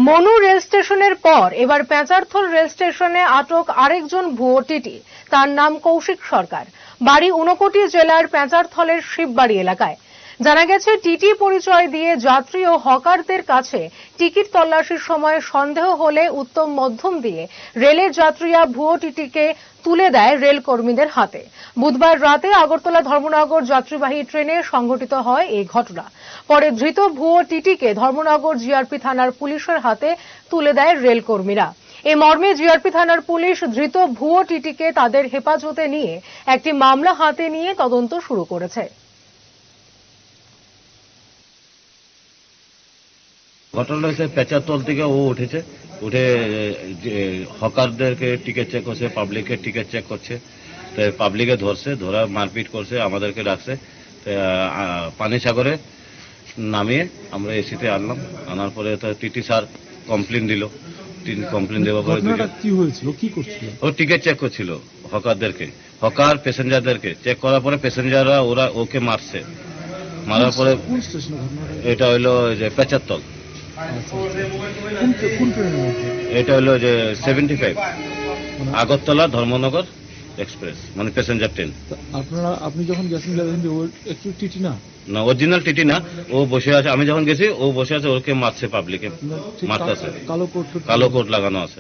Manu rail স্টেশনের পর এবার পেঁচারথল রেল স্টেশনে আটক আরেকজন ভুয়ো টিটি। তার নাম কৌশিক সরকার, বাড়ি ঊনকোটি জেলার পেঁচারথলের শিববাড়ি এলাকায়। জানা গেছে, টিটি পরিচয় দিয়ে যাত্রী ও হকারদের কাছে টিকিট তল্লাশির সময় সন্দেহ হলে উত্তম মধ্যম দিয়ে রেলের যাত্রীরা ভুয়ো টিটিকে তুলে দেয় রেল কর্মীদের হাতে। বুধবার রাতে আগরতলা ধর্মনগর যাত্রীবাহী ট্রেনে সংঘটিত হয় এই ঘটনা। পরে ধৃত ভুয়ো টিটিকে ধর্মনগর জিআরপি থানার পুলিশের হাতে তুলে দেয় রেল কর্মীরা। এ মর্মে জিআরপি থানার পুলিশ ধৃত ভুয়ো টিটিকে তাদের হেফাজতে নিয়ে একটি মামলা হাতে নিয়ে তদন্ত শুরু করেছে। ঘটনা হয়েছে পেঁচারথল থেকে ও উঠেছে, উঠে হকারদেরকে টিকিট চেক করছে, পাবলিকের টিকিট চেক করছে। তো পাবলিকে ধরছে, ধরা মারপিট করছে, আমাদেরকে ডাকছে। পানিসাগরে নামিয়ে আমরা এসিতে আনলাম। আনার পরে তো টিটি স্যার কমপ্লেন দিল। কমপ্লেন দেওয়ার পরে কি হয়েছিল, কি করছিল? ও টিকিট চেক করছিল হকারদেরকে, হকার প্যাসেঞ্জারদেরকে চেক করার পরে প্যাসেঞ্জাররা ওকে মারছে। মারার পরে এটা হইলো যে পেঁচারথল, এটা হলো যে 75 আগরতলা ধর্মনগর এক্সপ্রেস, মানে প্যাসেঞ্জার ট্রেন। আপনি যখন গেছেন একটু টিটি না, না অরিজিনাল টিটি না, ও বসে আছে। আমি যখন গেছি ও বসে আছে, ওকে মারছে, পাবলিকে মারতেছে, কালো কোট লাগানো আছে।